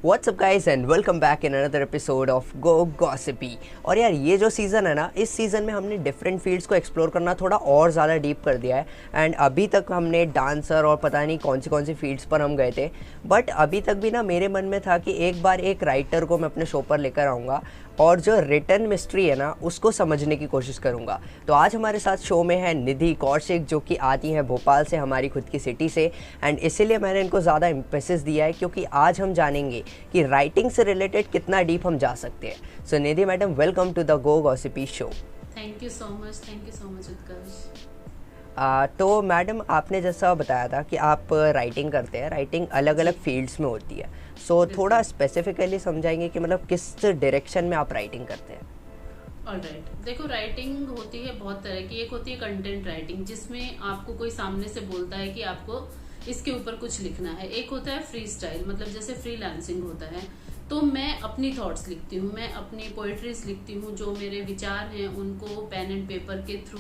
WhatsApp guys and welcome back in another episode of Go Gossipy. और यार ये जो सीज़न है ना, इस सीज़न में हमने डिफरेंट फील्ड्स को एक्सप्लोर करना थोड़ा और ज़्यादा डीप कर दिया है। एंड अभी तक हमने डांसर और पता नहीं कौन सी फील्ड्स पर हम गए थे, बट अभी तक भी ना मेरे मन में था कि एक बार एक राइटर को मैं अपने शो पर लेकर आऊँगा और जो रिटन मिस्ट्री है ना उसको समझने की कोशिश करूंगा। तो आज हमारे साथ शो में है निधि कौशिक, जो कि आती हैं भोपाल से, हमारी खुद की सिटी से। एंड इसीलिए मैंने इनको ज़्यादा एम्फेसिस दिया है क्योंकि आज हम जानेंगे कि राइटिंग से रिलेटेड कितना डीप हम जा सकते हैं। So Nidhi madam, welcome to the Go Gossipy show. Thank you so much Utkarsh. तो मैडम, आपने जैसा बताया था कि आप राइटिंग करते हैं, राइटिंग अलग अलग फील्ड्स में होती है। सो थोड़ा स्पेसिफिकली समझाएंगे कि मतलब किस डायरेक्शन में आप राइटिंग करते हैं? ऑलराइट, देखो राइटिंग होती है बहुत तरह की। एक होती है कंटेंट राइटिंग, जिसमें आपको कोई सामने से बोलता है कि आपको इसके ऊपर कुछ लिखना है। एक होता है फ्री स्टाइल, मतलब जैसे फ्रीलांसिंग होता है। तो मैं अपनी थॉट्स लिखती हूँ, मैं अपनी पोएट्रीज लिखती हूँ, जो मेरे विचार हैं उनको पेन एंड पेपर के थ्रू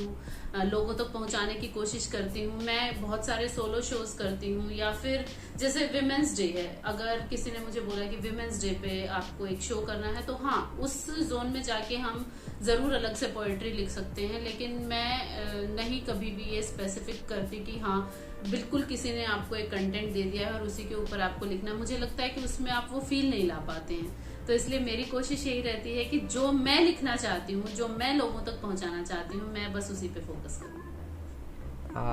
लोगों तक पहुंचाने की कोशिश करती हूँ। मैं बहुत सारे सोलो शोज करती हूँ, या फिर जैसे विमेंस डे है, अगर किसी ने मुझे बोला कि विमेंस डे पे आपको एक शो करना है, तो हाँ, उस जोन में जाके हम जरूर अलग से पोएट्री लिख सकते हैं। लेकिन मैं नहीं कभी भी ये स्पेसिफिक करती कि हाँ बिल्कुल किसी ने आपको एक कंटेंट दे दिया है और उसी के ऊपर आपको लिखना। मुझे लगता है कि उसमें आप वो फील नहीं ला पाते हैं। तो इसलिए मेरी कोशिश यही रहती है कि जो मैं लिखना चाहती हूँ, जो मैं लोगों तक पहुंचाना चाहती हूँ, मैं बस उसी पे फोकस करूँ।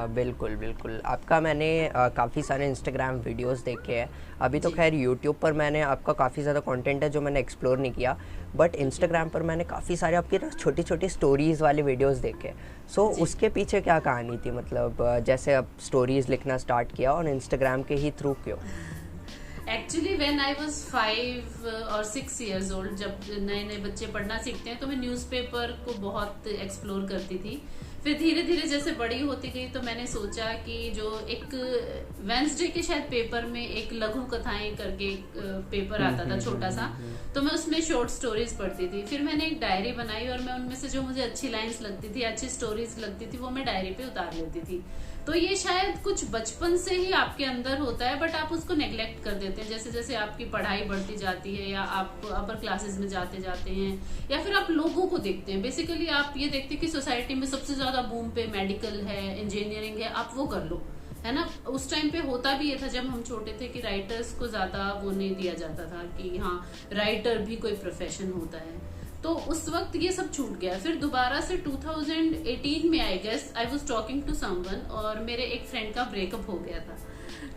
बिल्कुल। आपका मैंने काफ़ी सारे इंस्टाग्राम वीडियोस देखे हैं। अभी तो खैर यूट्यूब पर मैंने आपका काफ़ी ज़्यादा कंटेंट है जो मैंने एक्सप्लोर नहीं किया, बट इंस्टाग्राम पर मैंने काफ़ी सारे आपकी ना छोटी छोटी स्टोरीज़ वाले वीडियोस देखे। सो उसके पीछे क्या कहानी थी? मतलब जैसे अब स्टोरीज़ लिखना स्टार्ट किया और इंस्टाग्राम के ही थ्रू क्यों? एक्चुअली व्हेन आई वाज 5 और 6 years ओल्ड, जब नए नए बच्चे पढ़ना सीखते हैं, तो मैं न्यूज़पेपर को बहुत एक्सप्लोर करती थी। फिर धीरे धीरे जैसे बड़ी होती गई तो मैंने सोचा कि जो एक वेंसडे के शायद पेपर में एक लघु कथाएं करके पेपर आता था छोटा सा, तो मैं उसमें शॉर्ट स्टोरीज पढ़ती थी। फिर मैंने एक डायरी बनाई और मैं उनमें से जो मुझे अच्छी लाइंस लगती थी, अच्छी स्टोरीज लगती थी, वो मैं डायरी पे उतार लेती थी। तो ये शायद कुछ बचपन से ही आपके अंदर होता है, बट आप उसको नेग्लेक्ट कर देते हैं। जैसे जैसे आपकी पढ़ाई बढ़ती जाती है, या आप अपर क्लासेस में जाते जाते हैं, या फिर आप लोगों को देखते हैं। बेसिकली आप ये देखते हैं कि सोसाइटी में सबसे ज्यादा बूम पे मेडिकल है, इंजीनियरिंग है, आप वो कर लो, है ना। उस टाइम पे होता भी ये था जब हम छोटे थे कि राइटर्स को ज्यादा वो नहीं दिया जाता था कि हाँ राइटर भी कोई प्रोफेशन होता है। तो उस वक्त ये सब छूट गया। फिर दोबारा से 2018 में I guess I was talking to someone, और मेरे एक फ्रेंड का ब्रेकअप हो गया था।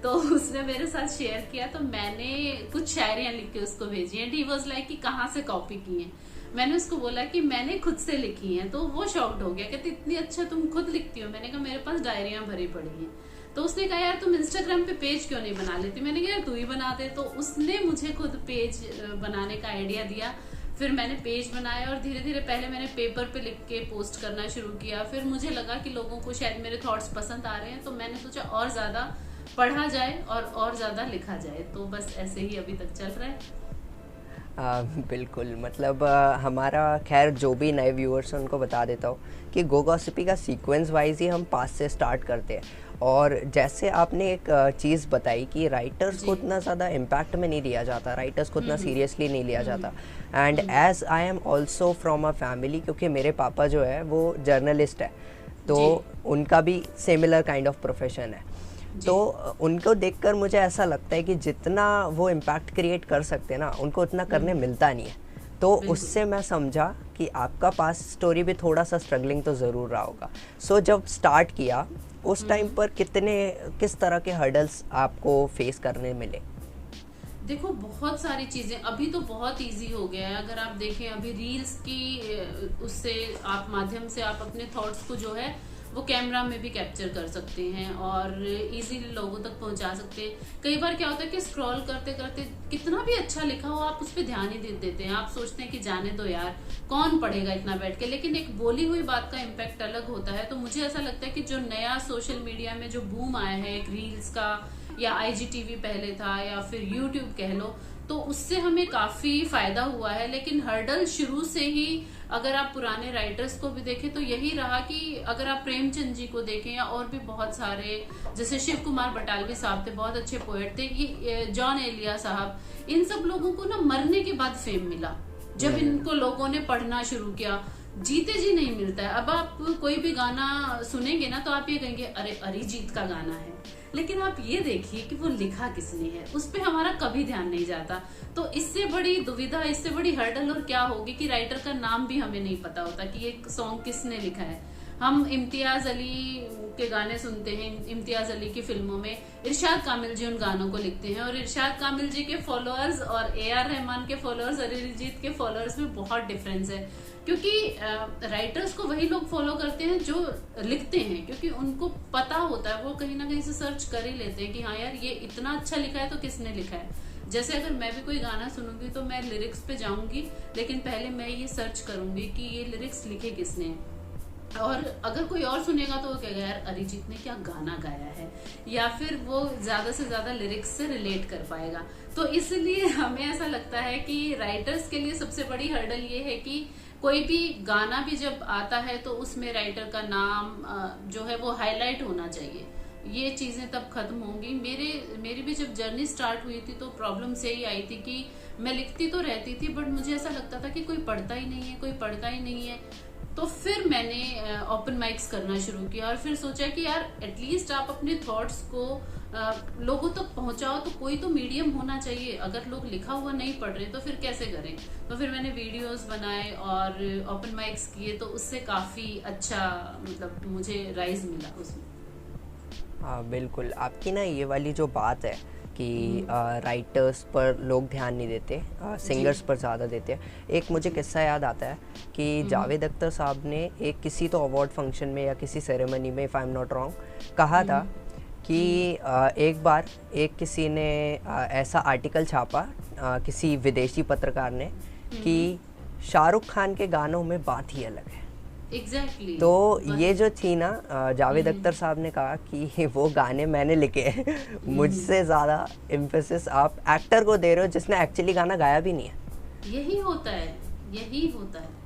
तो उसने मेरे साथ शेयर किया, तो मैंने कुछ शायरियां लिख के उसको भेजी एंड ही वाज लाइक कि कहाँ से कॉपी की हैं। मैंने उसको बोला कि मैंने खुद से लिखी हैं। तो वो शॉक्ड हो गया, कहते इतनी अच्छा तुम खुद लिखती हो। मैंने कहा मेरे पास डायरियां भरी पड़ी हैं। तो उसने कहा यार तुम इंस्टाग्राम पे पेज क्यों नहीं बना लेती? मैंने कहा यार तू ही बना दे। तो उसने मुझे खुद पेज बनाने का आइडिया दिया। फिर मैंने पेज बनाया और धीरे धीरे पहले मैंने पेपर पे लिख के पोस्ट करना शुरू किया। फिर मुझे लगा कि लोगों को शायद मेरे थॉट्स पसंद आ रहे हैं, तो मैंने सोचा और ज्यादा पढ़ा जाए और ज्यादा लिखा जाए। तो बस ऐसे ही अभी तक चल रहा है। बिल्कुल, मतलब हमारा खैर जो भी नए व्यूअर्स हैं उनको बता देता हूँ कि गो गॉसिपी का सीक्वेंस वाइज ही हम पास से स्टार्ट करते हैं। और जैसे आपने एक चीज़ बताई कि राइटर्स को उतना ज़्यादा इम्पैक्ट में नहीं लिया जाता, राइटर्स को उतना सीरियसली नहीं लिया जाता। And as I am also from a family, क्योंकि मेरे पापा जो है वो जर्नलिस्ट है, तो उनका भी सिमिलर काइंड ऑफ प्रोफेशन है। तो उनको देखकर मुझे ऐसा लगता है कि जितना वो इम्पैक्ट क्रिएट कर सकते हैं ना, उनको उतना करने मिलता नहीं है। तो उससे मैं समझा कि आपका पास स्टोरी भी थोड़ा सा स्ट्रगलिंग तो ज़रूर रहा होगा। सो जब स्टार्ट किया उस टाइम पर किस तरह के हर्डल्स आपको फेस करने मिले? देखो बहुत सारी चीजें, अभी तो बहुत इजी हो गया है। अगर आप देखें अभी रील्स की उससे आप माध्यम से आप अपने थॉट्स को जो है वो कैमरा में भी कैप्चर कर सकते हैं और इजीली लोगों तक पहुंचा सकते हैं। कई बार क्या होता है कि स्क्रॉल करते करते कितना भी अच्छा लिखा हो आप उस पर ध्यान ही दे देते हैं। आप सोचते हैं कि जाने दो यार, कौन पढ़ेगा इतना बैठ के। लेकिन एक बोली हुई बात का इम्पैक्ट अलग होता है। तो मुझे ऐसा लगता है कि जो नया सोशल मीडिया में जो बूम आया है, एक रील्स का, या IGTV पहले था, या फिर YouTube कह लो, तो उससे हमें काफी फायदा हुआ है। लेकिन हर्डल शुरू से ही, अगर आप पुराने राइटर्स को भी देखें तो यही रहा कि अगर आप प्रेमचंद जी को देखें या और भी बहुत सारे, जैसे शिव कुमार बटालवी साहब थे, बहुत अच्छे पोएट थे, ये जॉन एलिया साहब, इन सब लोगों को ना मरने के बाद फेम मिला जब इनको लोगों ने पढ़ना शुरू किया। जीते जी नहीं मिलता है। अब आप कोई भी गाना सुनेंगे ना तो आप ये कहेंगे अरे अरिजीत का गाना है, लेकिन आप ये देखिए कि वो लिखा किसने है, उस पे हमारा कभी ध्यान नहीं जाता। तो इससे बड़ी दुविधा, इससे बड़ी हर्डल और क्या होगी कि राइटर का नाम भी हमें नहीं पता होता कि ये सॉन्ग किसने लिखा है। हम इम्तियाज अली के गाने सुनते हैं, इम्तियाज अली की फिल्मों में इरशाद कामिल जी उन गानों को लिखते हैं, और इरशाद कामिल जी के फॉलोअर्स और ए.आर. रहमान के फॉलोअर्स, अरिजीत के फॉलोअर्स में बहुत डिफरेंस है। क्योंकि राइटर्स को वही लोग फॉलो करते हैं जो लिखते हैं, क्योंकि उनको पता होता है, वो कहीं ना कहीं से सर्च कर ही लेते हैं कि हाँ यार ये इतना अच्छा लिखा है तो किसने लिखा है। जैसे अगर मैं भी कोई गाना सुनूंगी तो मैं लिरिक्स पे जाऊंगी, लेकिन पहले मैं ये सर्च करूंगी कि ये लिरिक्स लिखे किसने हैं। और अगर कोई और सुनेगा तो वो कहेगा यार अरिजीत ने क्या गाना गाया है, या फिर वो ज्यादा से ज्यादा लिरिक्स से रिलेट कर पाएगा। तो इसलिए हमें ऐसा लगता है कि राइटर्स के लिए सबसे बड़ी हर्डल ये है कि कोई भी गाना भी जब आता है तो उसमें राइटर का नाम जो है वो हाईलाइट होना चाहिए। ये चीजें तब खत्म होंगी। मेरी भी जब जर्नी स्टार्ट हुई थी तो प्रॉब्लम से ही आई थी कि मैं लिखती तो रहती थी, बट मुझे ऐसा लगता था कि कोई पढ़ता ही नहीं है, कोई पढ़ता ही नहीं है। तो फिर मैंने ओपन माइक्स करना शुरू किया, और फिर सोचा कि यार एटलीस्ट आप अपने थॉट्स को लोगों तक पहुंचाओ, तो कोई तो मीडियम होना चाहिए। अगर लोग लिखा हुआ नहीं पढ़ रहे तो फिर कैसे करें। तो फिर मैंने वीडियोस बनाए और ओपन माइक्स किए, तो उससे काफी अच्छा मतलब मुझे राइज मिला उसमें। हाँ बिल्कुल, आपकी ना ये वाली जो बात है कि राइटर्स पर लोग ध्यान नहीं देते, सिंगर्स पर ज़्यादा देते हैं। एक मुझे किस्सा याद आता है कि जावेद अख्तर साहब ने एक किसी तो अवार्ड फंक्शन में या किसी सेरेमनी में, if I am not wrong, कहा था कि एक बार किसी ने ऐसा आर्टिकल छापा, किसी विदेशी पत्रकार ने, कि शाहरुख खान के गानों में बात ही अलग है। Exactly. तो ये जो थी ना, जावेद अख्तर साहब ने कहा कि वो गाने मैंने लिखे हैं, मुझसे ज़्यादा एम्फेसिस आप एक्टर को दे रहे हो जिसने एक्चुअली गाना गाया भी नहीं है। यही होता है, यही होता है।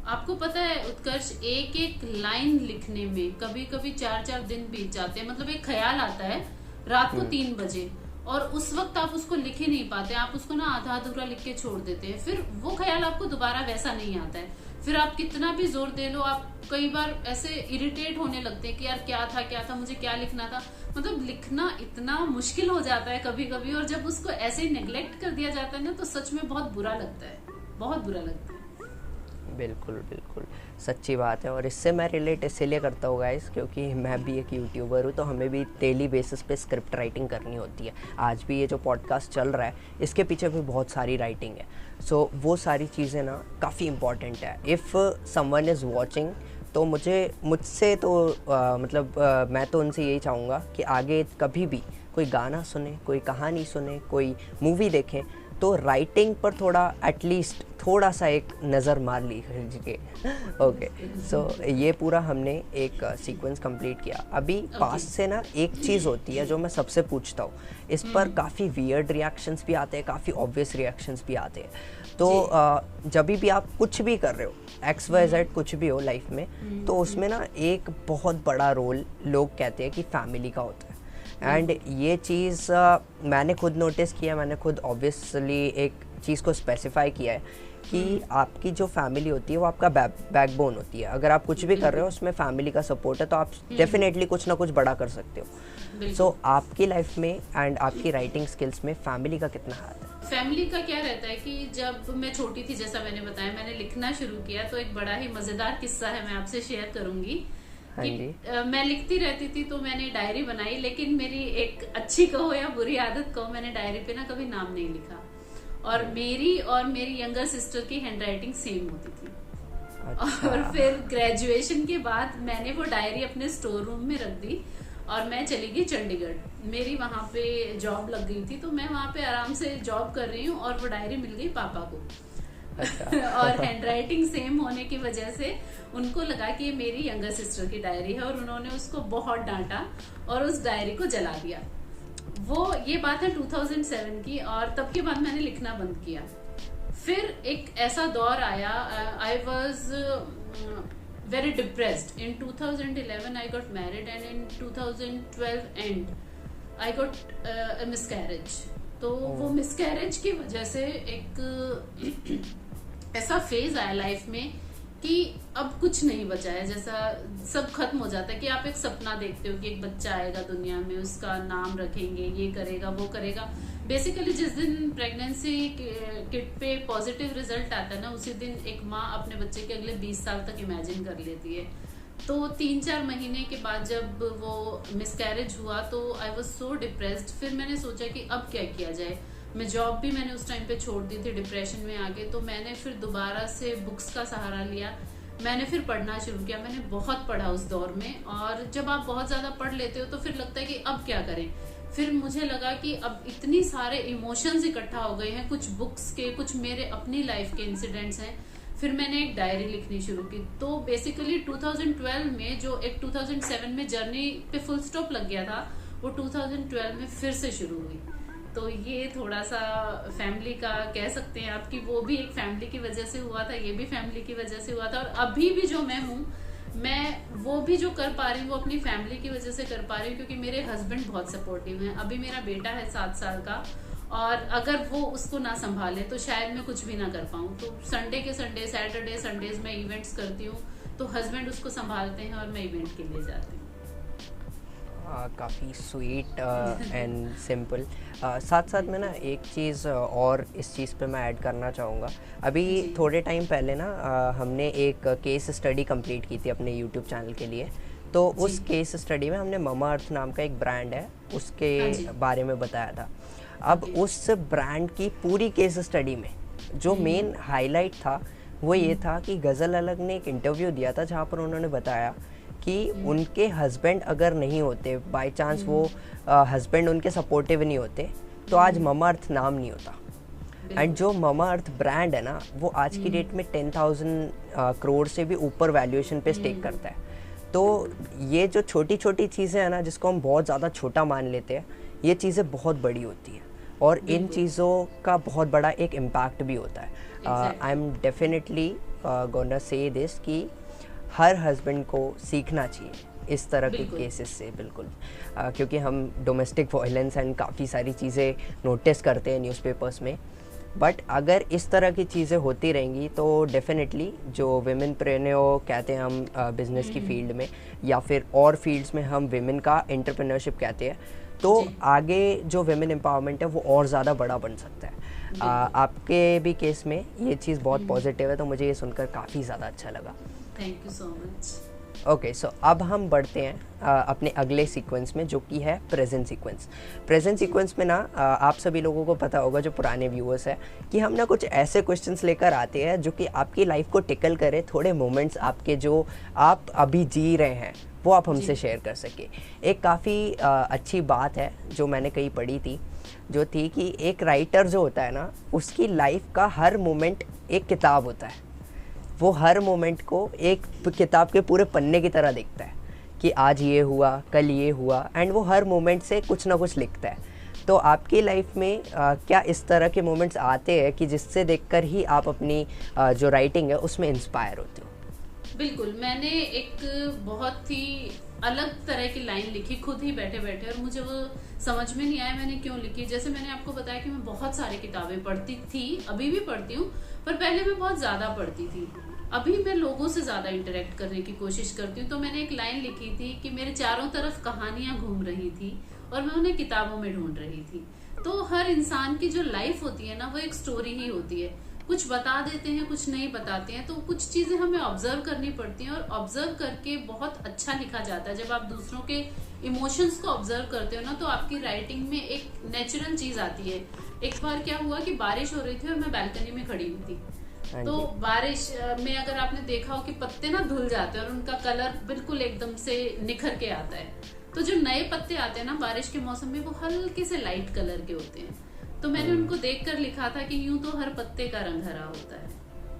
आपको पता है उत्कर्ष, एक एक लाइन लिखने में कभी कभी 4-4 दिन बीत जाते हैं। मतलब एक ख्याल आता है रात को 3 बजे, और उस वक्त आप उसको लिख ही नहीं पाते, आप उसको ना आधा अधूरा लिख के छोड़ देते हैं। फिर वो ख्याल आपको दोबारा वैसा नहीं आता है। फिर आप कितना भी जोर दे लो, आप कई बार ऐसे इरिटेट होने लगते हैं कि यार क्या था, मुझे क्या लिखना था। मतलब लिखना इतना मुश्किल हो जाता है कभी कभी, और जब उसको ऐसे ही नेग्लेक्ट कर दिया जाता है ना तो सच में बहुत बुरा लगता है, बहुत बुरा लगता है। बिल्कुल बिल्कुल सच्ची बात है, और इससे मैं रिलेट इसलिए करता हूँ गाइस क्योंकि मैं भी एक यूट्यूबर हूँ, तो हमें भी डेली बेसिस पे स्क्रिप्ट राइटिंग करनी होती है। आज भी ये जो पॉडकास्ट चल रहा है इसके पीछे भी बहुत सारी राइटिंग है। सो वो सारी चीज़ें ना काफ़ी इंपॉर्टेंट है। इफ़ समवन इज़ वॉचिंग तो मुझसे तो मैं तो उनसे यही चाहूँगा कि आगे कभी भी कोई गाना सुने, कोई कहानी सुने, कोई मूवी देखें तो राइटिंग पर थोड़ा एटलीस्ट थोड़ा सा एक नज़र मार लीजिए। ओके, सो ये पूरा हमने एक सीक्वेंस कंप्लीट किया। अभी पास से ना एक चीज़ होती है जो मैं सबसे पूछता हूँ, इस पर काफ़ी वियर्ड रिएक्शंस भी आते हैं, काफ़ी ऑब्वियस रिएक्शंस भी आते हैं। तो जब भी आप कुछ भी कर रहे हो, XYZ कुछ भी हो लाइफ में, तो उसमें ना एक बहुत बड़ा रोल लोग कहते हैं कि फैमिली का होता है। एंड ये चीज़ मैंने खुद नोटिस किया, मैंने खुद ऑब्वियसली एक चीज़ को स्पेसिफाई किया है कि आपकी जो फैमिली होती है वो आपका बैकबोन होती है। अगर आप कुछ भी कर रहे हो उसमें फैमिली का सपोर्ट है तो आप डेफिनेटली कुछ ना कुछ बड़ा कर सकते हो। सो आपकी लाइफ में एंड आपकी राइटिंग स्किल्स में फैमिली का कितना हाथ है? फैमिली का क्या रहता है कि जब मैं छोटी थी, जैसा मैंने बताया, मैंने लिखना शुरू किया, तो एक बड़ा ही मजेदार किस्सा है, मैं आपसे शेयर करूंगी। हाँ जी। मैं लिखती रहती थी तो मैंने डायरी बनाई, लेकिन मेरी एक अच्छी कहो या बुरी आदत कहो, मैंने डायरी पे ना कभी नाम नहीं लिखा। और मेरी यंगर सिस्टर की हैंडराइटिंग सेम होती थी। अच्छा। और फिर ग्रेजुएशन के बाद मैंने वो डायरी अपने स्टोर रूम में रख दी और मैं चली गई चंडीगढ़। मेरी वहां पे जॉब लग गई थी, तो मैं वहां पे आराम से जॉब कर रही हूँ और वो डायरी मिल गई पापा को। अच्छा। और हैंडराइटिंग सेम होने की वजह से उनको लगा कि ये मेरी यंगर सिस्टर की डायरी है, और उन्होंने उसको बहुत डांटा और उस डायरी को जला दिया। वो ये बात है 2007 की, और तब के बाद मैंने लिखना बंद किया। फिर एक ऐसा दौर आया, I was very depressed. In 2011 I got married and in 2012 and I got miscarriage. तो वो मिसकैरेज की वजह से एक ऐसा फेज आया लाइफ में कि अब कुछ नहीं बचा है, जैसा सब खत्म हो जाता है कि आप एक सपना देखते हो कि एक बच्चा आएगा दुनिया में, उसका नाम रखेंगे, ये करेगा वो करेगा। बेसिकली जिस दिन प्रेगनेंसी किट पे पॉजिटिव रिजल्ट आता है ना, उसी दिन एक माँ अपने बच्चे के अगले 20 साल तक इमेजिन कर लेती है। तो 3-4 महीने के बाद जब वो मिसकैरेज हुआ तो आई वॉज सो डिप्रेस्ड। फिर मैंने सोचा कि अब क्या किया जाए। मैं जॉब भी मैंने उस टाइम पे छोड़ दी थी डिप्रेशन में आके। तो मैंने फिर दोबारा से बुक्स का सहारा लिया, मैंने फिर पढ़ना शुरू किया। मैंने बहुत पढ़ा उस दौर में, और जब आप बहुत ज्यादा पढ़ लेते हो तो फिर लगता है कि अब क्या करें। फिर मुझे लगा कि अब इतनी सारे इमोशंस इकट्ठा हो गए हैं, कुछ बुक्स के, कुछ मेरे अपनी लाइफ के इंसिडेंट्स हैं। फिर मैंने एक डायरी लिखनी शुरू की। तो बेसिकली 2012 में जो एक 2007 में जर्नी पे फुल स्टॉप लग गया था, वो 2012 में फिर से शुरू हुई। तो ये थोड़ा सा फैमिली का कह सकते हैं आप कि वो भी एक फैमिली की वजह से हुआ था, ये भी फैमिली की वजह से हुआ था। और अभी भी जो मैं हूँ, मैं वो भी जो कर पा रही हूँ वो अपनी फैमिली की वजह से कर पा रही हूँ, क्योंकि मेरे हस्बैंड बहुत सपोर्टिव हैं। अभी मेरा बेटा है 7 साल का, और अगर वो उसको ना संभाले तो शायद मैं कुछ भी ना कर पाऊँ। तो संडे के संडे, सैटरडे संडेज में इवेंट्स करती हूँ, तो हस्बैंड उसको संभालते हैं और मैं इवेंट के लिए जाती हूँ। काफ़ी स्वीट एंड सिंपल। साथ साथ में ना एक चीज़ और इस चीज़ पे मैं ऐड करना चाहूँगा। अभी थोड़े टाइम पहले ना हमने एक केस स्टडी कंप्लीट की थी अपने यूट्यूब चैनल के लिए। तो उस केस स्टडी में हमने ममा अर्थ नाम का एक ब्रांड है, उसके बारे में बताया था। अब उस ब्रांड की पूरी केस स्टडी में जो मेन हाईलाइट था वो ये था कि गज़ल अलग ने एक इंटरव्यू दिया था जहाँ पर उन्होंने बताया कि उनके हस्बैंड अगर नहीं होते, बाय चांस वो हस्बैंड उनके सपोर्टिव नहीं होते, तो आज ममा अर्थ नाम नहीं होता। एंड जो ममा अर्थ ब्रांड है ना, वो आज की डेट में 10,000 करोड़ से भी ऊपर वैल्यूएशन पे स्टेक करता है। तो ये जो छोटी छोटी चीज़ें हैं ना, जिसको हम बहुत ज़्यादा छोटा मान लेते हैं, ये चीज़ें बहुत बड़ी होती हैं, और इन चीज़ों का बहुत बड़ा एक इम्पैक्ट भी होता है। I am definitely gonna say this कि हर हस्बैंड को सीखना चाहिए इस तरह के केसेस से, बिल्कुल। क्योंकि हम डोमेस्टिक वायलेंस एंड काफ़ी सारी चीज़ें नोटिस करते हैं न्यूज़पेपर्स में, बट अगर इस तरह की चीज़ें होती रहेंगी तो डेफिनेटली जो विमेन प्रेन्योर कहते हैं हम बिजनेस की फील्ड में, या फिर और फील्ड्स में हम विमेन का एंटरप्रेन्योरशिप कहते हैं, तो आगे जो विमेन एम्पावरमेंट है वो और ज़्यादा बड़ा बन सकता है। आपके भी केस में ये चीज़ बहुत पॉजिटिव है, तो मुझे ये सुनकर काफ़ी ज़्यादा अच्छा लगा। Thank you so much. Okay, so अब हम बढ़ते हैं अपने अगले सीक्वेंस में, जो कि है प्रेजेंट सीक्वेंस। प्रेजेंट सीक्वेंस में ना आप सभी लोगों को पता होगा, जो पुराने व्यूअर्स हैं, कि हम ना कुछ ऐसे क्वेश्चंस लेकर आते हैं जो कि आपकी लाइफ को टिकल करे, थोड़े मोमेंट्स आपके जो आप अभी जी रहे हैं वो आप हमसे शेयर कर सके। एक काफ़ी अच्छी बात है जो मैंने कहीं पढ़ी थी, जो थी कि एक राइटर जो होता है ना, उसकी लाइफ का हर मोमेंट एक किताब होता है। वो हर मोमेंट को एक किताब के पूरे पन्ने की तरह देखता है कि आज ये हुआ, कल ये हुआ, एंड वो हर मोमेंट से कुछ ना कुछ लिखता है। तो आपकी लाइफ में क्या इस तरह के मोमेंट्स आते हैं कि जिससे देखकर ही आप अपनी जो राइटिंग है उसमें इंस्पायर होते हो? बिल्कुल, मैंने एक बहुत ही अलग तरह की लाइन लिखी खुद ही बैठे बैठे, और मुझे वो समझ में नहीं आया मैंने क्यों लिखी। जैसे मैंने आपको बताया कि मैं बहुत सारी किताबें पढ़ती थी, अभी भी पढ़ती हूँ, पर पहले मैं बहुत ज्यादा पढ़ती थी। अभी मैं लोगों से ज्यादा इंटरेक्ट करने की कोशिश करती हूँ। तो मैंने एक लाइन लिखी थी कि मेरे चारों तरफ कहानियां घूम रही थी और मैं उन्हें किताबों में ढूंढ रही थी। तो हर इंसान की जो लाइफ होती है ना, वो एक स्टोरी ही होती है। कुछ बता देते हैं, कुछ नहीं बताते हैं। तो कुछ चीजें हमें ऑब्जर्व करनी पड़ती हैं, और ऑब्जर्व करके बहुत अच्छा लिखा जाता है। जब आप दूसरों के इमोशंस को ऑब्जर्व करते हो ना, तो आपकी राइटिंग में एक नेचुरल चीज आती है। एक बार क्या हुआ कि बारिश हो रही थी और मैं बालकनी में खड़ी हुई थी। तो बारिश में अगर आपने देखा हो कि पत्ते ना धुल जाते हैं और उनका कलर बिल्कुल एकदम से निखर के आता है। तो जो नए पत्ते आते हैं ना बारिश के मौसम में, वो हल्के से लाइट कलर के होते हैं। तो मैंने उनको देखकर लिखा था कि यूं तो हर पत्ते का रंग हरा होता है,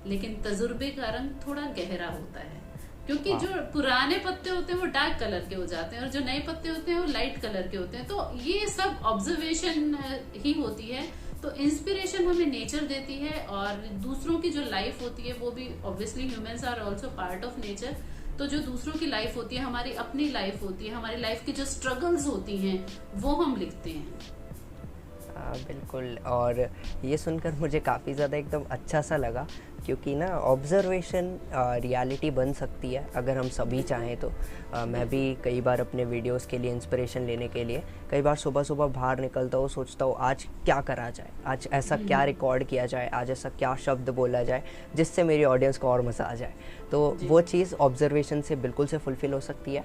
लेकिन तजुर्बे का रंग थोड़ा गहरा होता है। क्योंकि जो पुराने पत्ते होते हैं वो डार्क कलर के हो जाते हैं और जो नए पत्ते होते हैं वो लाइट कलर के होते हैं। तो ये सब ऑब्जर्वेशन ही होती है। तो इंस्पिरेशन हमें नेचर देती है और दूसरों की जो लाइफ होती है वो भी, obviously humans are also part of nature. तो जो दूसरों की लाइफ होती है, हमारी अपनी लाइफ होती है, हमारी लाइफ की जो स्ट्रगल्स होती हैं वो हम लिखते हैं। बिल्कुल। और ये सुनकर मुझे काफ़ी ज़्यादा एकदम अच्छा सा लगा, क्योंकि ना ऑब्जर्वेशन रियलिटी बन सकती है अगर हम सभी चाहें तो। मैं भी कई बार अपने वीडियोस के लिए इंस्पिरेशन लेने के लिए कई बार सुबह सुबह बाहर निकलता हूँ, सोचता हूँ आज क्या करा जाए, आज ऐसा क्या रिकॉर्ड किया जाए, आज ऐसा क्या शब्द बोला जाए जिससे मेरी ऑडियंस को और मज़ा आ जाए। तो वो चीज़ ऑब्जर्वेशन से बिल्कुल से फुलफ़िल हो सकती है।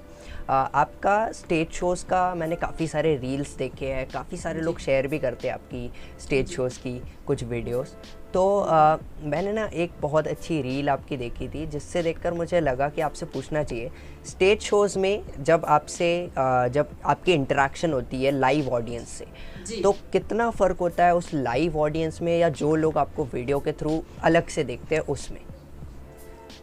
आपका स्टेज शोज़ का मैंने काफ़ी सारे रील्स देखे हैं, काफ़ी सारे लोग शेयर भी करते हैं आपकी स्टेज शोज़ की कुछ वीडियोस। तो मैंने ना एक बहुत अच्छी रील आपकी देखी थी जिससे देखकर मुझे लगा कि आपसे पूछना चाहिए, स्टेज शोज़ में जब आपकी इंटरेक्शन होती है लाइव ऑडियंस से, तो कितना फ़र्क होता है उस लाइव ऑडियंस में या जो लोग आपको वीडियो के थ्रू अलग से देखते हैं उसमें?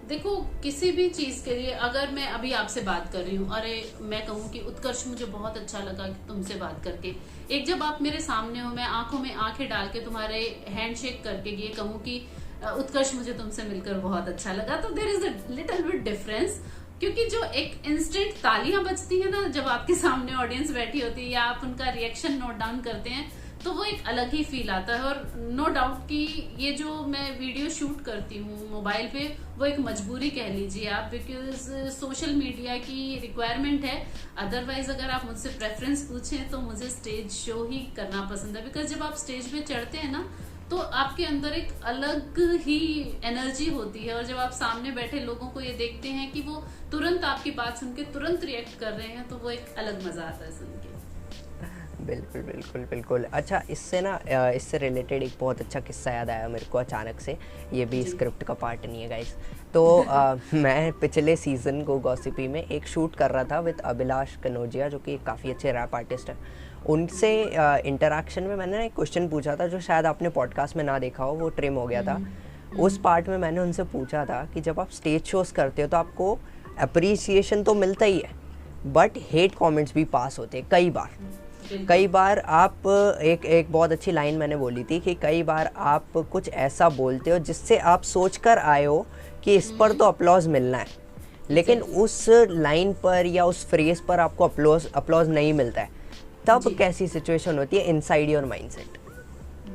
देखो, किसी भी चीज के लिए अगर मैं अभी आपसे बात कर रही हूँ, अरे मैं कहूँ कि उत्कर्ष मुझे बहुत अच्छा लगा कि तुमसे बात करके, एक जब आप मेरे सामने हो, मैं आंखों में आंखें डाल के तुम्हारे हैंडशेक करके ये कहूँ कि उत्कर्ष मुझे तुमसे मिलकर बहुत अच्छा लगा, तो there is a little bit difference. क्योंकि जो एक इंस्टेंट तालियां बजती है ना जब आपके सामने ऑडियंस बैठी होती है या आप उनका रिएक्शन नोट डाउन करते हैं, तो वो एक अलग ही फील आता है। और नो डाउट कि ये जो मैं वीडियो शूट करती हूँ मोबाइल पे, वो एक मजबूरी कह लीजिए आप, बिकॉज सोशल मीडिया की रिक्वायरमेंट है। अदरवाइज अगर आप मुझसे प्रेफरेंस पूछें तो मुझे स्टेज शो ही करना पसंद है, बिकॉज जब आप स्टेज पे चढ़ते हैं ना तो आपके अंदर एक अलग ही एनर्जी होती है। और जब आप सामने बैठे लोगों को ये देखते हैं कि वो तुरंत आपकी बात सुन के तुरंत रिएक्ट कर रहे हैं, तो वो एक अलग मजा आता है सुन के। बिल्कुल बिल्कुल बिल्कुल। अच्छा, इससे रिलेटेड एक बहुत अच्छा किस्सा याद आया मेरे को अचानक से, ये भी स्क्रिप्ट का पार्ट नहीं है गाइस। तो मैं पिछले सीज़न को गॉसिपी में एक शूट कर रहा था विद अभिलाष कनौजिया, जो कि काफ़ी अच्छे रैप आर्टिस्ट हैं। उनसे इंटरेक्शन में मैंने एक क्वेश्चन पूछा था जो शायद आपने पॉडकास्ट में ना देखा हो, वो ट्रिम हो गया था। उस पार्ट में मैंने उनसे पूछा था कि जब आप स्टेज शोज़ करते हो तो आपको अप्रिसिएशन तो मिलता ही है, बट हेट कमेंट्स भी पास होते हैं कई बार आप एक बहुत अच्छी लाइन मैंने बोली थी कि कई बार आप कुछ ऐसा बोलते हो जिससे आप सोच कर आए हो कि इस पर तो अपलॉज मिलना है, लेकिन उस लाइन पर या उस फ्रेज पर आपको अपलॉज नहीं मिलता है। तब कैसी सिचुएशन होती है इनसाइड योर माइंडसेट?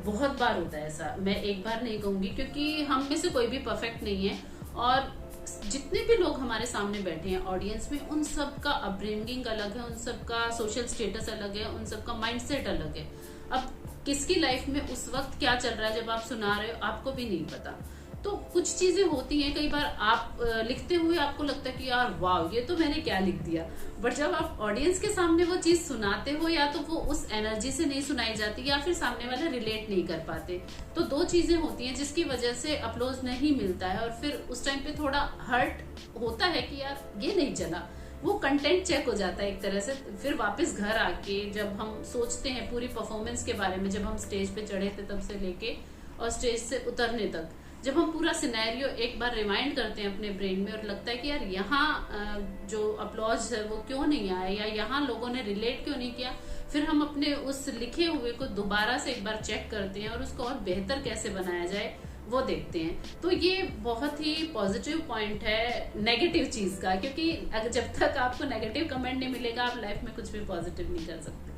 बहुत बार होता है ऐसा, मैं एक बार नहीं कहूंगी, क्योंकि हम में से कोई भी परफेक्ट नहीं है। और जितने भी लोग हमारे सामने बैठे हैं ऑडियंस में, उन सब का अपब्रिंगिंग अलग है, उन सब का सोशल स्टेटस अलग है, उन सब का माइंडसेट अलग है। अब किसकी लाइफ में उस वक्त क्या चल रहा है जब आप सुना रहे हो आपको भी नहीं पता। तो कुछ चीजें होती हैं, कई बार आप लिखते हुए आपको लगता है कि यार वाह ये तो मैंने क्या लिख दिया, बट जब आप ऑडियंस के सामने वो चीज सुनाते हो, या तो वो उस एनर्जी से नहीं सुनाई जाती या फिर सामने वाले रिलेट नहीं कर पाते। तो दो चीजें होती हैं जिसकी वजह से अपलोज नहीं मिलता है, और फिर उस टाइम पे थोड़ा हर्ट होता है कि यार ये नहीं चला, वो कंटेंट चेक हो जाता है एक तरह से। फिर वापस घर आके जब हम सोचते हैं पूरी परफॉर्मेंस के बारे में, जब हम स्टेज पे चढ़े थे तब से लेके और स्टेज से उतरने तक, जब हम पूरा सिनेरियो एक बार रिमाइंड करते हैं अपने ब्रेन में और लगता है कि यार यहाँ जो अपलॉज है वो क्यों नहीं आया, या यहाँ लोगों ने रिलेट क्यों नहीं किया, फिर हम अपने उस लिखे हुए को दोबारा से एक बार चेक करते हैं और उसको और बेहतर कैसे बनाया जाए वो देखते हैं। तो ये बहुत ही पॉजिटिव पॉइंट है नेगेटिव चीज का, क्योंकि अगर जब तक आपको नेगेटिव कमेंट नहीं मिलेगा आप लाइफ में कुछ भी पॉजिटिव नहीं कर सकते।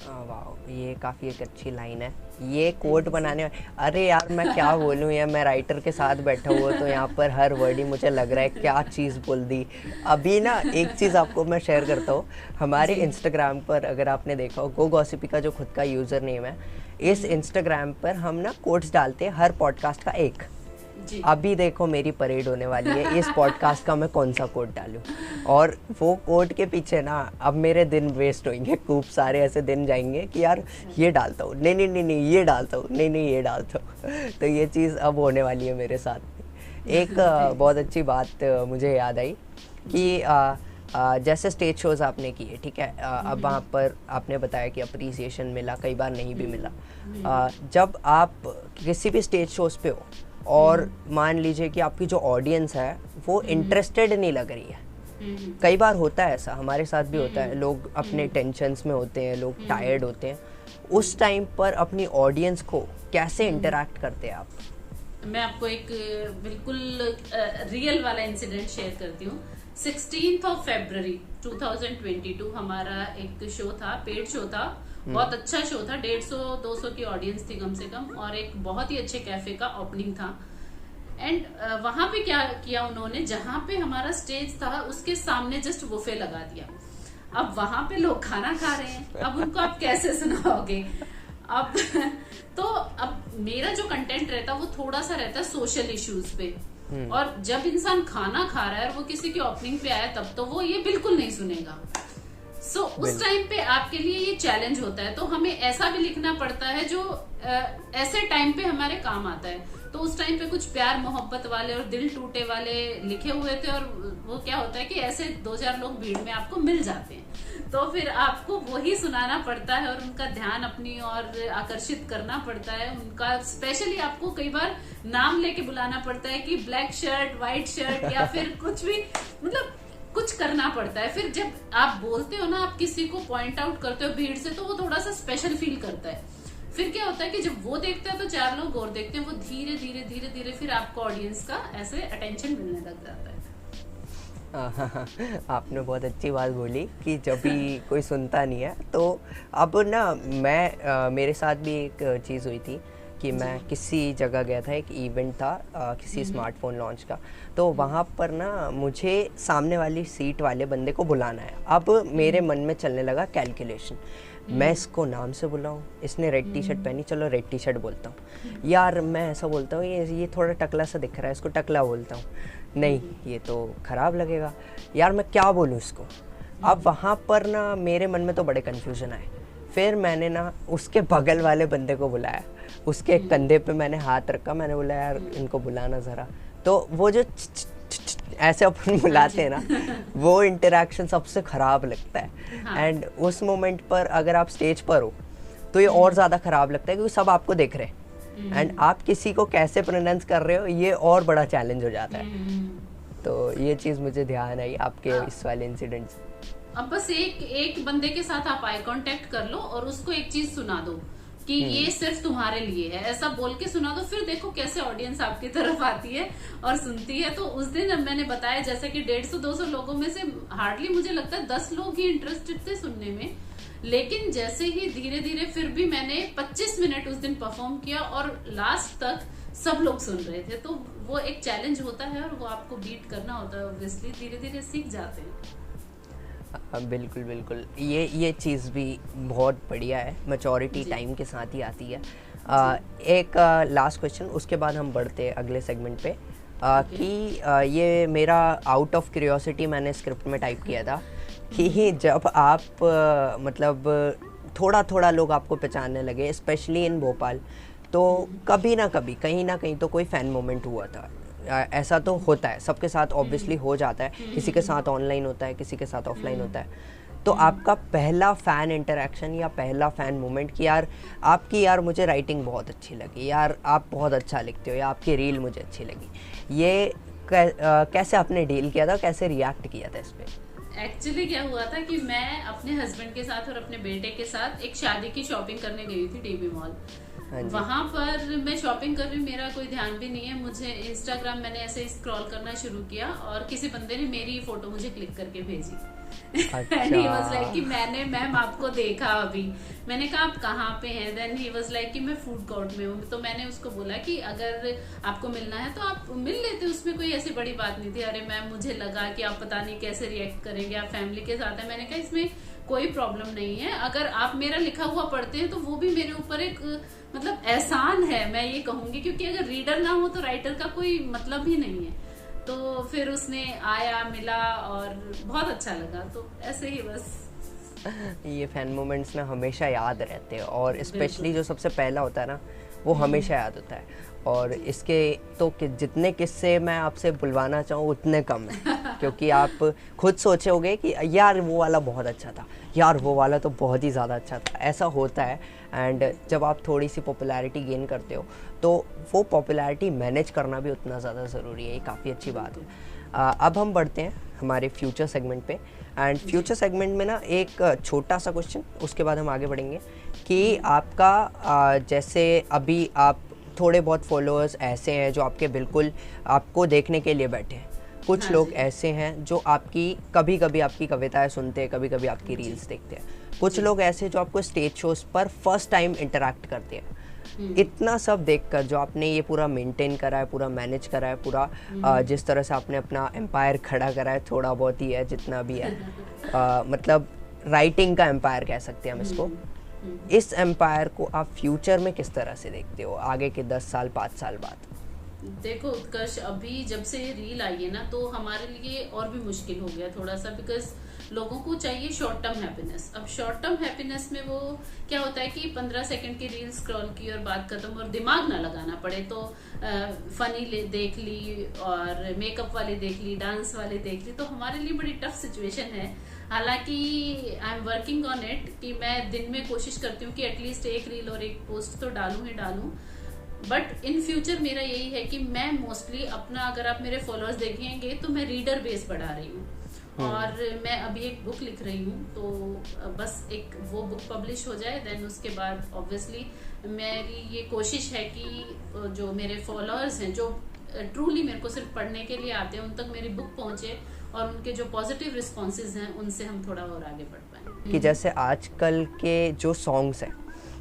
वाह, ये काफ़ी एक अच्छी लाइन है। ये कोट बनाने, अरे यार मैं क्या बोलूँ यार, मैं राइटर के साथ बैठा हुआ तो यहाँ पर हर वर्ड ही मुझे लग रहा है क्या चीज़ बोल दी। अभी ना एक चीज़ आपको मैं शेयर करता हूँ, हमारे इंस्टाग्राम पर अगर आपने देखा हो, गो गॉसिपी का जो खुद का यूज़र नेम है, इस इंस्टाग्राम पर हम ना कोट्स डालते हैं हर पॉडकास्ट का एक। अभी देखो मेरी परेड होने वाली है, इस पॉडकास्ट का मैं कौन सा कोट डालूं, और वो कोट के पीछे ना अब मेरे दिन वेस्ट होंगे, खूब सारे ऐसे दिन जाएंगे कि यार ये डालता हूँ, नहीं नहीं नहीं नहीं ये डालता हूँ, नहीं नहीं ये डालता हूँ। तो ये चीज़ अब होने वाली है मेरे साथ। एक बहुत अच्छी बात मुझे याद आई कि जैसे स्टेज शोज़ आपने किए, ठीक है, अब वहाँ पर आपने बताया कि अप्रिसिएशन मिला, कई बार नहीं भी मिला। जब आप किसी भी स्टेज शोज़ पे हो और मान लीजिए कि आपकी जो ऑडियंस है वो इंटरेस्टेड नहीं लग रही है। कई बार होता है ऐसा, हमारे साथ भी होता है, लोग अपने टेंशन्स में होते हैं, लोग टायर्ड होते हैं, उस टाइम पर अपनी ऑडियंस को कैसे इंटरैक्ट करते हैं आप? मैं आपको एक बिल्कुल रियल वाला इंसिडेंट शेयर करती हूँ। 16th of February 2022 हमारा एक शो था, पेड शो था, बहुत अच्छा शो था, 150-200 की ऑडियंस थी कम से कम, और एक बहुत ही अच्छे कैफे का ओपनिंग था। एंड वहां पे क्या किया उन्होंने, जहां पे हमारा स्टेज था उसके सामने जस्ट बुफे लगा दिया। अब वहां पे लोग खाना खा रहे हैं, अब उनको आप कैसे सुनाओगे? अब तो अब मेरा जो कंटेंट रहता वो थोड़ा सा रहता है सोशल इश्यूज पे, और जब इंसान खाना खा रहा है और वो किसी की ओपनिंग पे आया तब तो वो ये बिल्कुल नहीं सुनेगा। सो उस टाइम पे आपके लिए ये चैलेंज होता है, तो हमें ऐसा भी लिखना पड़ता है जो ऐसे टाइम पे हमारे काम आता है। तो उस टाइम पे कुछ प्यार मोहब्बत वाले और दिल टूटे वाले लिखे हुए थे, और वो क्या होता है कि ऐसे 2-4 लोग भीड़ में आपको मिल जाते हैं, तो फिर आपको वही सुनाना पड़ता है और उनका ध्यान अपनी ओर आकर्षित करना पड़ता है। उनका स्पेशली आपको कई बार नाम लेके बुलाना पड़ता है कि ब्लैक शर्ट, व्हाइट शर्ट, या फिर कुछ भी, मतलब कुछ करना पड़ता है। फिर जब आप बोलते हो ना, आप किसी को पॉइंट आउट करते हो भीड़ से, तो वो थोड़ा सा स्पेशल फील करता है। फिर क्या होता है कि जब वो देखते हैं तो 4 लोग और देखते हैं, वो धीरे धीरे धीरे धीरे फिर आपको ऑडियंस का ऐसे अटेंशन मिलने लग जाता है। आपने बहुत अच्छी बात बोली कि जब भी कोई सुनता नहीं है तो अब ना मेरे साथ भी एक चीज़ हुई थी कि मैं किसी जगह गया था, एक इवेंट था किसी स्मार्टफोन लॉन्च का, तो वहाँ पर ना मुझे सामने वाली सीट वाले बंदे को बुलाना है। अब मेरे मन में चलने लगा कैलकुलेशन, मैं इसको नाम से बुलाऊं, इसने रेड टी शर्ट पहनी, चलो रेड टी शर्ट बोलता हूँ, यार मैं ऐसा बोलता हूँ ये थोड़ा टकला सा दिख रहा है, इसको टकला बोलता हूँ, नहीं ये तो ख़राब लगेगा, यार मैं क्या बोलूँ इसको। अब वहाँ पर ना मेरे मन में तो बड़े कन्फ्यूज़न आए। फिर मैंने ना उसके बगल वाले बंदे को बुलाया, उसके कंधे पे मैंने हाथ रखा, मैंने बोला यार इनको बुलाना ज़रा। तो वो जो ऐसे अपन बुलाते हैं ना, वो इंटरेक्शन सबसे ख़राब लगता है। एंड उस मोमेंट पर अगर आप स्टेज पर हो तो ये और ज़्यादा ख़राब लगता है क्योंकि सब आपको देख रहे हैं, एंड आप किसी को कैसे प्रोनाउंस कर रहे हो ये और बड़ा चैलेंज हो जाता है। तो ये चीज़ मुझे ध्यान आई आपके इस वाले इंसिडेंट से। अब बस एक बंदे के साथ आप आई कांटेक्ट कर लो और उसको एक चीज सुना दो कि ये सिर्फ तुम्हारे लिए है, ऐसा बोल के सुना दो, फिर देखो कैसे ऑडियंस आपकी तरफ आती है और सुनती है। तो उस दिन मैंने बताया जैसे कि 150-200 लोगों में से हार्डली मुझे लगता है 10 लोग ही इंटरेस्टेड थे सुनने में, लेकिन जैसे ही धीरे धीरे फिर भी मैंने 25 मिनट उस दिन परफॉर्म किया और लास्ट तक सब लोग सुन रहे थे। तो वो एक चैलेंज होता है और वो आपको बीट करना होता है, ऑब्वियसली धीरे धीरे सीख जाते हैं। बिल्कुल बिल्कुल, ये चीज़ भी बहुत बढ़िया है, मैच्योरिटी टाइम के साथ ही आती है। एक लास्ट क्वेश्चन, उसके बाद हम बढ़ते हैं अगले सेगमेंट पे। कि ये मेरा आउट ऑफ क्यूरियोसिटी मैंने स्क्रिप्ट में टाइप किया था कि जब आप मतलब थोड़ा थोड़ा लोग आपको पहचानने लगे, स्पेशली इन भोपाल, तो कभी ना कभी कहीं ना कहीं तो कोई फ़ैन मोमेंट हुआ था। ऐसा तो होता है, सबके साथ ऑब्वियसली हो जाता है, किसी के साथ ऑनलाइन होता है, किसी के साथ ऑफलाइन होता है। तो आपका पहला फ़ैन इंटरेक्शन या पहला फ़ैन मोमेंट कि यार मुझे राइटिंग बहुत अच्छी लगी, यार आप बहुत अच्छा लिखते हो, या आपकी रील मुझे अच्छी लगी, ये कैसे आपने डील किया था, कैसे रिएक्ट किया था इस पर? एक्चुअली क्या हुआ था कि मैं अपने हस्बैंड के साथ और अपने बेटे के साथ एक शादी की शॉपिंग करने गई थी डीबी मॉल। वहां पर मैं शॉपिंग कर रही हूँ, मेरा कोई ध्यान भी नहीं है, मुझे इंस्टाग्राम मैंने ऐसे स्क्रॉल करना शुरू किया और किसी बंदे ने मेरी फोटो मुझे क्लिक करके भेजी। एंड ही वाज लाइक कि मैम आपको देखा अभी। मैंने कहा आप कहाँ पे हैं? देन ही वाज लाइक कि मैं फूड कोर्ट में हूँ। तो मैंने उसको बोला कि अगर आपको मिलना है तो आप मिल लेते, उसमें कोई ऐसी बड़ी बात नहीं थी। अरे मैम मुझे लगा कि आप पता नहीं कैसे रिएक्ट करेंगे, आप फैमिली के साथ है। मैंने कहा इसमें कोई प्रॉब्लम नहीं है, अगर आप मेरा लिखा हुआ पढ़ते हैं तो वो भी मेरे ऊपर एक मतलब एहसान है, मैं ये कहूंगी, क्योंकि अगर रीडर ना हो तो राइटर का कोई मतलब ही नहीं है। तो फिर उसने आया, मिला और बहुत अच्छा लगा। तो ऐसे ही बस ये फैन मोमेंट्स ना हमेशा याद रहते हैं, और स्पेशली जो सबसे पहला होता है ना वो हमेशा याद होता है। और इसके तो जितने किस्से मैं आपसे बुलवाना चाहूँ उतने कम है। क्योंकि आप खुद सोचे होगे कि यार वो वाला बहुत अच्छा था, यार वो वाला तो बहुत ही ज़्यादा अच्छा था, ऐसा होता है। एंड जब आप थोड़ी सी पॉपुलैरिटी गेन करते हो तो वो पॉपुलैरिटी मैनेज करना भी उतना ज़्यादा ज़रूरी है, ये काफ़ी अच्छी बात है। अब हम बढ़ते हैं हमारे फ्यूचर सेगमेंट पे। एंड फ्यूचर सेगमेंट में ना एक छोटा सा क्वेश्चन, उसके बाद हम आगे बढ़ेंगे कि आपका जैसे अभी आप थोड़े बहुत फॉलोअर्स ऐसे हैं जो आपके बिल्कुल आपको देखने के लिए बैठे हैं, कुछ हाँ लोग ऐसे हैं जो आपकी कभी कभी आपकी कविताएं सुनते हैं, कभी कभी आपकी रील्स देखते हैं, कुछ लोग ऐसे जो आपको स्टेज शोज पर फर्स्ट टाइम इंटरेक्ट करते हैं। इतना सब देखकर जो आपने ये पूरा मेंटेन करा है, पूरा मैनेज करा है, पूरा जिस तरह से आपने अपना एम्पायर खड़ा करा है, थोड़ा बहुत ही है जितना भी है, मतलब राइटिंग का एम्पायर कह सकते हैं हम इसको। इस एम्पायर को आप फ्यूचर में किस तरह से देखते हो, आगे के 10 साल 5 साल बाद? देखो उत्कर्ष, अभी जब से रील आई है ना तो हमारे लिए और भी मुश्किल हो गया थोड़ा सा, बिकॉज लोगों को चाहिए शॉर्ट टर्म हैप्पीनेस। अब शॉर्ट टर्म हैप्पीनेस में वो क्या होता है कि 15 सेकंड की रील स्क्रॉल की और बात खत्म, और दिमाग ना लगाना पड़े। तो फनी देख ली और मेकअप वाली देख ली, डांस वाली देख ली, तो हमारे लिए बड़ी टफ सिचुएशन है। हालांकि I am working on it कि मैं दिन में कोशिश करती हूँ कि एटलीस्ट एक रील और एक पोस्ट तो डालूं ही डालूं। बट इन फ्यूचर मेरा यही है कि मैं मोस्टली अपना, अगर आप मेरे फॉलोअर्स देखेंगे तो मैं रीडर बेस बढ़ा रही हूँ, और मैं अभी एक बुक लिख रही हूँ, तो बस एक वो बुक पब्लिश हो जाए, देन उसके बाद ऑब्वियसली मेरी ये कोशिश है कि जो मेरे फॉलोअर्स हैं, जो ट्रूली मेरे को सिर्फ पढ़ने के लिए आते हैं, उन तक मेरी बुक पहुंचे और उनके जो पॉजिटिव रिस्पॉन्सेज हैं उनसे हम थोड़ा और आगे बढ़ पाए। कि जैसे आजकल के जो सॉन्ग्स हैं,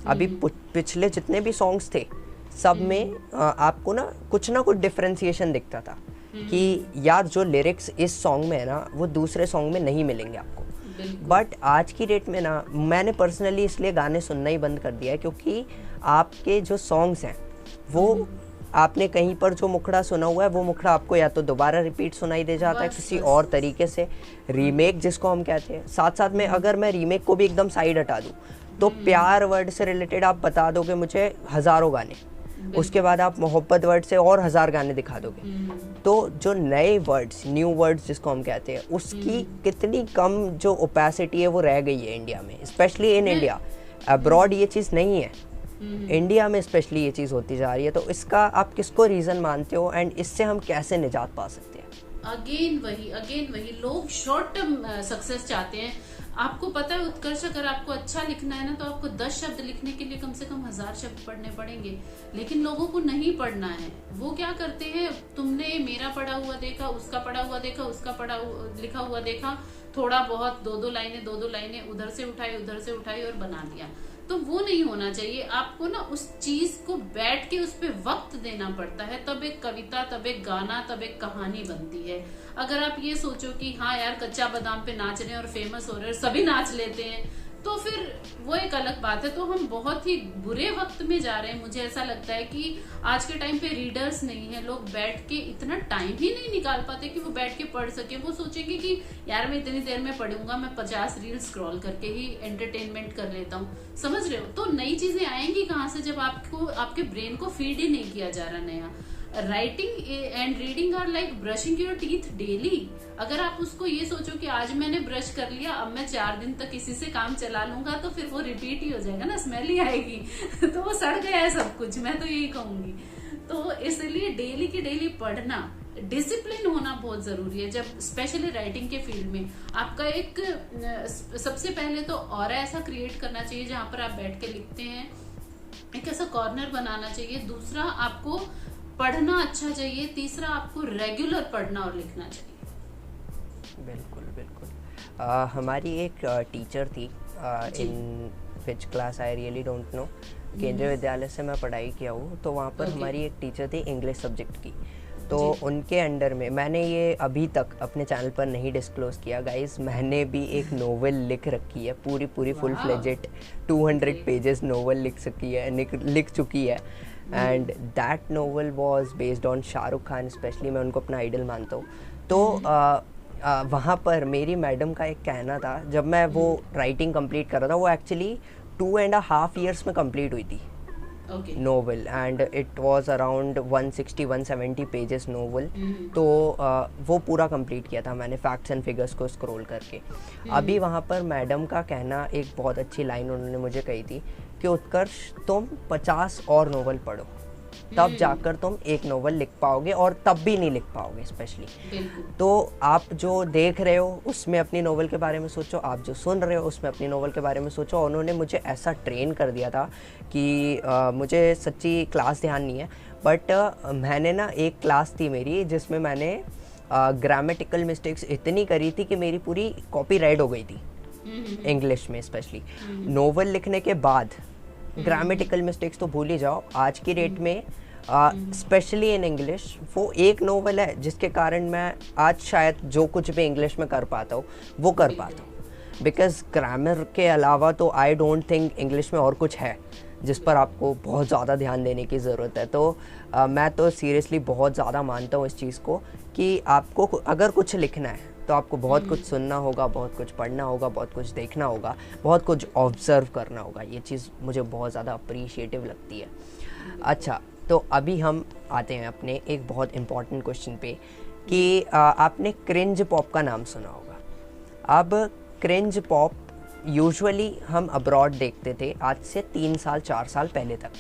अभी पिछले जितने भी सॉन्ग्स थे सब में आपको ना कुछ डिफरेंशिएशन दिखता था कि यार जो लिरिक्स इस सॉन्ग में है ना वो दूसरे सॉन्ग में नहीं मिलेंगे आपको। बट आज की डेट में ना मैंने पर्सनली इसलिए गाने सुनना ही बंद कर दिया है क्योंकि आपके जो सॉन्ग्स हैं वो आपने कहीं पर जो मुखड़ा सुना हुआ है वो मुखड़ा आपको या तो दोबारा रिपीट सुनाई दे जाता है किसी और तरीके से, रीमेक जिसको हम कहते हैं। साथ साथ में अगर मैं रीमेक को भी एकदम साइड हटा दूँ तो प्यार वर्ड से रिलेटेड आप बता दोगे मुझे हज़ारों गाने, उसके बाद आप मोहब्बत वर्ड से और 1000 गाने दिखा दोगे। तो जो नए वर्ड्स, न्यू वर्ड्स जिसको हम कहते हैं, उसकी कितनी कम जो ओपेसिटी है वो रह गई है इंडिया में, स्पेशली इन इंडिया। अब्रॉड ये चीज़ नहीं है, इंडिया में स्पेशली ये चीज़ होती जा रही है। तो इसका आप किसको रीज़न मानते हो एंड इससे हम कैसे निजात पा सकते हैं? अगेन वही लोग शॉर्ट टर्म सक्सेस चाहते हैं। आपको पता है उत्कर्ष, अगर आपको अच्छा लिखना है ना तो आपको 10 शब्द लिखने के लिए कम से कम 1000 शब्द पढ़ने पड़ेंगे, लेकिन लोगों को नहीं पढ़ना है। वो क्या करते हैं, तुमने मेरा पढ़ा हुआ देखा, उसका पढ़ा हुआ देखा, उसका लिखा हुआ देखा, थोड़ा बहुत दो दो लाइनें उधर से उठाई और बना दिया। तो वो नहीं होना चाहिए। आपको ना उस चीज को बैठ के उस पर वक्त देना पड़ता है, तब एक कविता, तब एक गाना, तब एक कहानी बनती है। अगर आप ये सोचो कि हाँ यार कच्चा बादाम पे नाच रहे हैं और फेमस हो रहे हैं, सभी नाच लेते हैं, तो फिर वो एक अलग बात है। तो हम बहुत ही बुरे वक्त में जा रहे हैं। मुझे ऐसा लगता है कि आज के टाइम पे रीडर्स नहीं है, लोग बैठ के इतना टाइम ही नहीं निकाल पाते कि वो बैठ के पढ़ सके। वो सोचेंगे कि यार मैं इतनी देर में पढ़ूंगा, मैं 50 रील स्क्रॉल करके ही एंटरटेनमेंट कर लेता हूँ, समझ रहे हो? तो नई चीजें आएंगी कहाँ से जब आपको आपके ब्रेन को फीड ही नहीं किया जा रहा नया। Writing and reading are like brushing your teeth daily. अगर आप उसको ये सोचो कि आज मैंने ब्रश कर लिया, अब मैं 4 दिन तक इसी से काम चला लूंगा, तो फिर वो रिपीट ही हो जाएगा ना, स्मेल ही आएगी तो वो सड़ गया है सब कुछ, मैं तो यही कहूंगी। तो इसलिए डेली की डेली पढ़ना, डिसिप्लिन होना बहुत जरूरी है। जब स्पेशली राइटिंग के फील्ड में आपका एक सबसे पहले तो ऑरा ऐसा क्रिएट करना चाहिए जहां पर आप बैठ के लिखते हैं, एक ऐसा कॉर्नर बनाना चाहिए। दूसरा, आपको पढ़ना अच्छा चाहिए। तीसरा, आपको रेगुलर पढ़ना और लिखना चाहिए। बिल्कुल बिल्कुल। हमारी एक टीचर थी, in which class I really don't know, Kendriya Vidyalaya से मैं पढ़ाई किया हूँ, तो वहाँ पर हमारी एक टीचर थी इंग्लिश सब्जेक्ट की। तो उनके अंडर में, मैंने ये अभी तक अपने चैनल पर नहीं डिस्क्लोज किया गाइस, मैंने भी एक नोवेल लिख रखी है, पूरी फुल फ्लेजेड 200 पेजेस नोवेल लिख चुकी है। And that novel was based on Shahrukh Khan, specially मैं उनको अपना आइडल मानता हूँ। तो वहाँ पर मेरी मैडम का एक कहना था, जब मैं वो राइटिंग कंप्लीट कर रहा था, वो एक्चुअली 2.5 years में कंप्लीट हुई थी। Okay. novel, and it was around 160-170 pages novel. तो वो पूरा कंप्लीट किया था मैंने फैक्ट्स एंड फिगर्स को स्क्रॉल करके। अभी वहाँ पर मैडम का कहना, एक बहुत अच्छी लाइन उन्होंने मुझे कही थी कि उत्कर्ष तुम 50 और नोवेल पढ़ो, तब जाकर तुम एक नोवेल लिख पाओगे, और तब भी नहीं लिख पाओगे स्पेशली। तो आप जो देख रहे हो उसमें अपनी नोवेल के बारे में सोचो, आप जो सुन रहे हो उसमें अपनी नोवेल के बारे में सोचो। और उन्होंने मुझे ऐसा ट्रेन कर दिया था कि मुझे सच्ची क्लास ध्यान नहीं है, बट मैंने ना एक क्लास थी मेरी जिसमें मैंने ग्रामेटिकल मिस्टेक्स इतनी करी थी कि मेरी पूरी कॉपी राइट हो गई थी इंग्लिश में स्पेशली। नोवेल लिखने के बाद ग्रामेटिकल मिस्टेक्स तो भूल ही जाओ। आज की डेट में स्पेशली इन इंग्लिश वो एक नोवेल है जिसके कारण मैं आज शायद जो कुछ भी इंग्लिश में कर पाता हूँ वो कर पाता हूँ, बिकॉज ग्रामर के अलावा तो आई डोंट थिंक इंग्लिश में और कुछ है जिस पर आपको बहुत ज़्यादा ध्यान देने की ज़रूरत है। तो मैं तो सीरियसली बहुत ज़्यादा मानता हूँ इस चीज़ को कि आपको अगर कुछ लिखना है तो आपको बहुत कुछ सुनना होगा, बहुत कुछ पढ़ना होगा, बहुत कुछ देखना होगा, बहुत कुछ ऑब्जर्व करना होगा। ये चीज़ मुझे बहुत ज़्यादा अप्रिशिएटिव लगती है। अच्छा, तो अभी हम आते हैं अपने एक बहुत इम्पॉर्टेंट क्वेश्चन पे कि आपने क्रिंज पॉप का नाम सुना होगा। अब क्रिंज पॉप यूजुअली हम अब्रॉड देखते थे आज से 3 साल 4 साल पहले तक,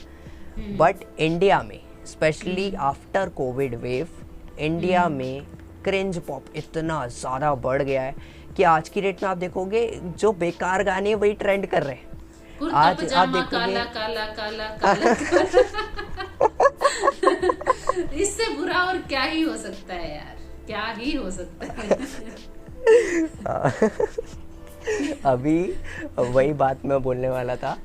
बट इंडिया में specially after Covid wave India में क्रिंज पॉप इतना ज़्यादा बढ़ गया है कि आज की डेट में आप देखोगे जो बेकार गाने वही ट्रेंड कर रहे हैं। आज आप देखोगे काला काला काला काला इससे बुरा और क्या ही हो सकता है यार, क्या ही हो सकता है। अभी वही बात मैं बोलने वाला था।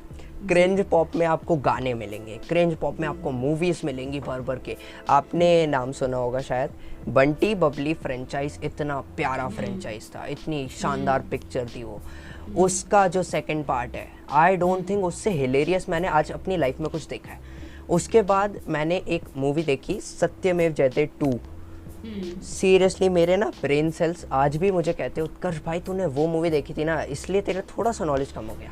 क्रिंज पॉप में आपको गाने मिलेंगे, क्रिंज पॉप में आपको मूवीज मिलेंगी भर भर के। आपने नाम सुना होगा शायद, बंटी बबली फ्रेंचाइज, इतना प्यारा फ्रेंचाइज था, इतनी शानदार पिक्चर थी वो। उसका जो सेकंड पार्ट है, आई डोंट थिंक उससे हिलेरियस मैंने आज अपनी लाइफ में कुछ देखा है। उसके बाद मैंने एक मूवी देखी सत्यमेव जयते 2। सीरियसली मेरे ना ब्रेन सेल्स आज भी मुझे कहते हैं उत्कर्ष भाई तूने वो मूवी देखी थी ना, इसलिए तेरा थोड़ा सा नॉलेज कम हो गया।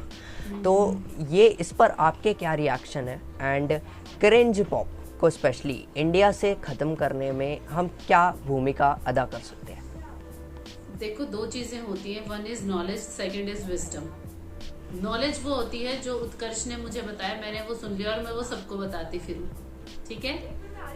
तो ये इस पर आपके क्या रिएक्शन है, एंड क्रिंज पॉप को स्पेशली इंडिया से ख़त्म करने में हम क्या भूमिका अदा कर सकते हैं? देखो, 2 चीजें होती हैं, 1 is knowledge, 2 is wisdom. Knowledge वो होती है जो उत्कर्ष ने मुझे बताया, मैंने वो सुन लिया और मैं वो सबको बताती फिरूं, ठीक है।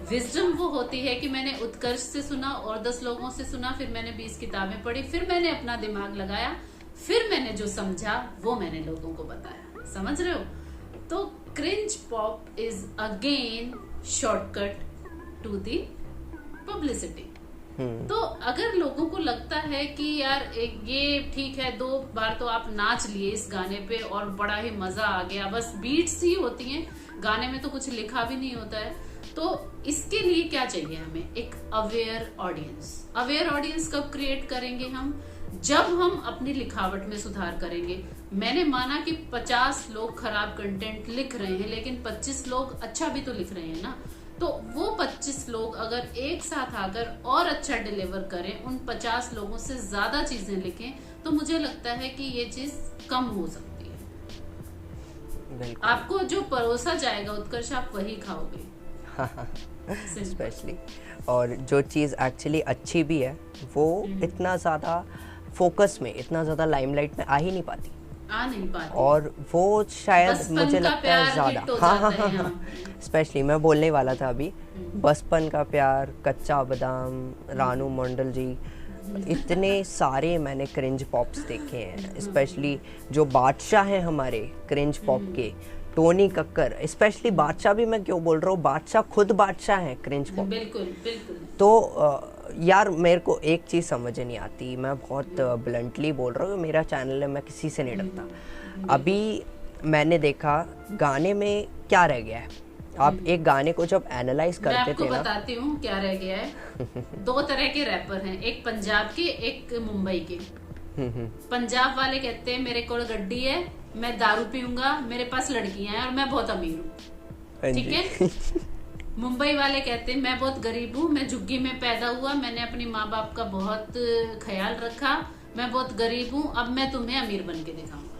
विजडम वो होती है कि मैंने उत्कर्ष से सुना और 10 लोगों से सुना, फिर मैंने 20 किताबें पढ़ी, फिर मैंने अपना दिमाग लगाया, फिर मैंने जो समझा वो मैंने लोगों को बताया। समझ रहे हो? तो cringe pop is again shortcut to the publicity. तो अगर लोगों को लगता है कि यार ये ठीक है, 2 बार तो आप नाच लिए इस गाने पे और बड़ा ही मजा आ गया, बस बीट्स ही होती हैं, गाने में तो कुछ लिखा भी नहीं होता है, तो इसके लिए क्या चाहिए हमें? एक अवेयर ऑडियंस। अवेयर ऑडियंस कब क्रिएट करेंगे हम? जब हम अपनी लिखावट में सुधार करेंगे। मैंने माना कि 50 लोग खराब कंटेंट लिख रहे हैं, लेकिन 25 लोग अच्छा भी तो लिख रहे हैं ना। तो वो 25 लोग अगर एक साथ आकर और अच्छा डिलीवर करें, उन 50 लोगों से ज्यादा चीजें लिखें, तो मुझे लगता है कि ये चीज कम हो सकती है। आपको जो परोसा जाएगा उत्कर्ष, आप वही खाओगे स्पेशली। और जो चीज़ एक्चुअली अच्छी भी है वो इतना ज़्यादा फोकस में, इतना ज़्यादा लाइमलाइट में आ ही नहीं पाती, और वो शायद मुझे लगता है ज़्यादा, हाँ, स्पेशली मैं बोलने वाला था अभी, बचपन का प्यार, कच्चा बादाम, रानू मंडल जी, इतने सारे मैंने क्रिंज पॉप्स देखे हैं। स्पेशली जो बादशाह हैं हमारे क्रिंज पॉप के, टोनी कक्कर, स्पेशली बादशाह भी मैं क्यों बोल रहा हूँ, बादशाह खुद बादशाह हैं क्रिंज पॉप। बिल्कुल बिल्कुल। तो यार मेरे को एक चीज़ समझ नहीं आती, मैं बहुत ब्लंटली बोल रहा हूँ, मेरा चैनल है, मैं किसी से नहीं डरता। अभी मैंने देखा गाने में क्या रह गया है। आप एक गाने को जब एनालाइज करते थे ना, मैं आपको बताती हूँ क्या रह गया है। 2 तरह के रैपर हैं, एक पंजाब के, एक मुंबई के। पंजाब वाले कहते हैं मेरे को गड्डी है, मैं दारू पीऊंगा, मेरे पास लड़कियां हैं और मैं बहुत अमीर हूँ, ठीक है। मुंबई वाले कहते हैं मैं बहुत गरीब हूँ, मैं झुग्गी में पैदा हुआ, मैंने अपनी माँ बाप का बहुत ख्याल रखा, मैं बहुत गरीब हूँ, अब मैं तुम्हें अमीर बन के दिखाऊंगा।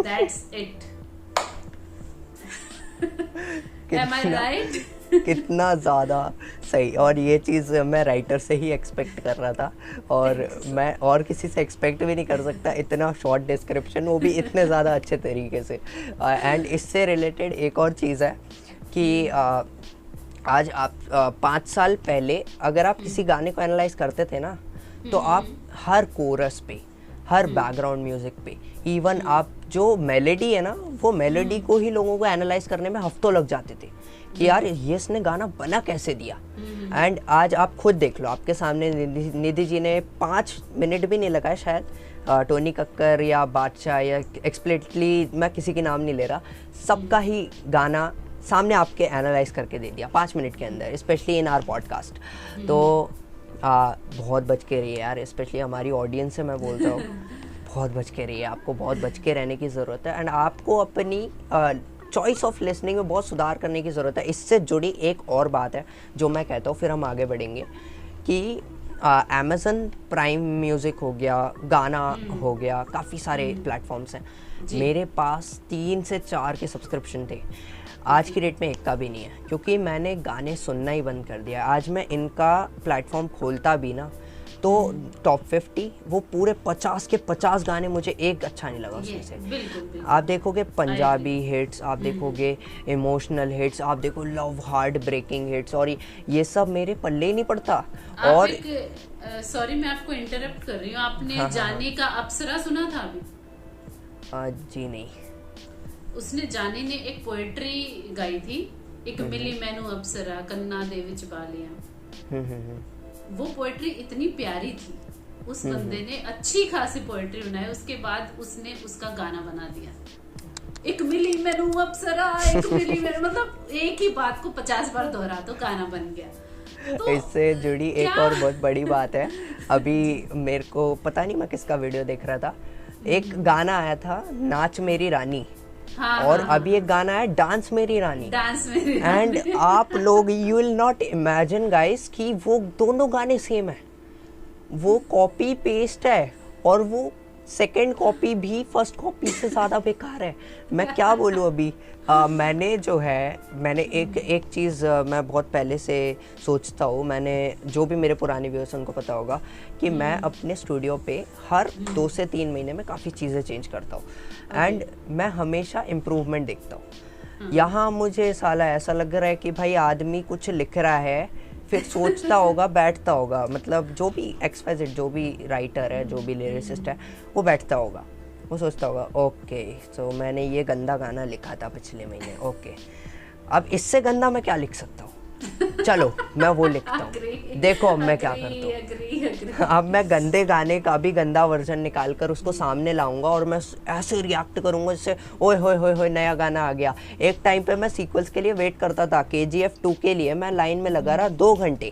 That's it. Am I right? कितना ज़्यादा सही। और ये चीज़ मैं राइटर से ही एक्सपेक्ट कर रहा था, और मैं और किसी से एक्सपेक्ट भी नहीं कर सकता इतना शॉर्ट डिस्क्रिप्शन, वो भी इतने ज़्यादा अच्छे तरीके से। एंड इससे रिलेटेड एक और चीज़ है कि आज आप 5 साल पहले अगर आप किसी गाने को एनालाइज करते थे ना, तो आप हर कोरस पे, हर बैकग्राउंड म्यूजिक पे, इवन आप जो मेलोडी है ना, वो मेलोडी को ही लोगों को एनालाइज करने में हफ्तों लग जाते थे कि यार ये इसने गाना बना कैसे दिया। एंड आज आप खुद देख लो, आपके सामने निधि जी ने 5 मिनट भी नहीं लगाए शायद, टोनी कक्कर या बादशाह या एक्सप्लिसिटली मैं किसी के नाम नहीं ले रहा, सबका ही गाना सामने आपके एनालाइज करके दे दिया 5 मिनट के अंदर, स्पेशली इन आवर पॉडकास्ट। तो बहुत बच के रहिए यार, स्पेशली हमारी ऑडियंस से मैं बोलता हूँ बहुत बच के रहिए, आपको बहुत बच के रहने की ज़रूरत है। एंड आपको अपनी चॉइस ऑफ लिसनिंग में बहुत सुधार करने की ज़रूरत है। इससे जुड़ी एक और बात है जो मैं कहता हूँ, फिर हम आगे बढ़ेंगे, कि अमेज़न प्राइम म्यूज़िक हो गया, गाना हो गया, काफ़ी सारे प्लेटफॉर्म्स हैं। मेरे पास 3 से 4 के सब्सक्रिप्शन थे, आज की डेट में एक का भी नहीं है, क्योंकि मैंने गाने सुनना ही बंद कर दिया। आज मैं इनका प्लेटफॉर्म खोलता भी ना तो टॉप 50 वो पूरे 50 के 50 गाने मुझे एक अच्छा नहीं लगा उसमें से। बिल्कुल। आप देखोगे पंजाबी हिट्स, आप देखोगे इमोशनल हिट्स, आप देखो लव हार्ट ब्रेकिंग हिट्स, और ये सब मेरे पल्ले ही नहीं पड़ता। और सॉरी मैं आपको इंटरप्ट कर रही हूँ, आपने जाने का अप्सरा सुना था अभी? जी नहीं। उसने जाने ने एक पोएट्री गाई थी, एक मिली मैनू अप्सरा कन्ना दे विच बालियां। वो पोएट्री इतनी प्यारी थी, उस बंदे ने अच्छी खासी पोएट्री बनाई, उसके बाद उसने उसका गाना बना दिया, एक मिली मैनू अप्सरा, एक मिली मैनू, मतलब एक ही बात को 50 बार दोहरा तो गाना बन गया। तो इससे जुड़ी एक और बहुत बड़ी बात है, अभी मेरे को पता नहीं मैं किसका वीडियो देख रहा था, एक गाना आया था नाच मेरी रानी, और अभी एक गाना है डांस मेरी रानी। एंड आप लोग you will not imagine guys कि वो दोनों गाने सेम है, वो कॉपी पेस्ट है, और वो सेकंड कॉपी भी फर्स्ट कॉपी से ज़्यादा बेकार है। मैं क्या बोलूँ अभी। मैंने एक चीज़ मैं बहुत पहले से सोचता हूँ, मैंने जो भी मेरे पुराने व्यूअर्स उनको पता होगा कि मैं अपने स्टूडियो पे हर 2 से 3 महीने में काफ़ी चीज़ें चेंज करता हूँ, एंड मैं हमेशा इम्प्रूवमेंट देखता हूँ। यहाँ मुझे साला ऐसा लग रहा है कि भाई आदमी कुछ लिख रहा है, फिर सोचता होगा, बैठता होगा, मतलब जो भी XYZ जो भी राइटर है, जो भी लिरिसिस्ट है, वो बैठता होगा, वो सोचता होगा ओके सो मैंने ये गंदा गाना लिखा था पिछले महीने, ओके अब इससे गंदा मैं क्या लिख सकता हूँ, चलो मैं वो लिखता हूँ, देखो अब मैं क्या करता हूँ। अब मैं गंदे गाने का भी गंदा वर्जन निकाल कर उसको सामने लाऊंगा, और मैं ऐसे रिएक्ट करूंगा जैसे ओए होए होए होए नया गाना आ गया। एक टाइम पे मैं सीक्वल्स के लिए वेट करता था, KGF 2 के लिए मैं लाइन में लगा रहा 2 घंटे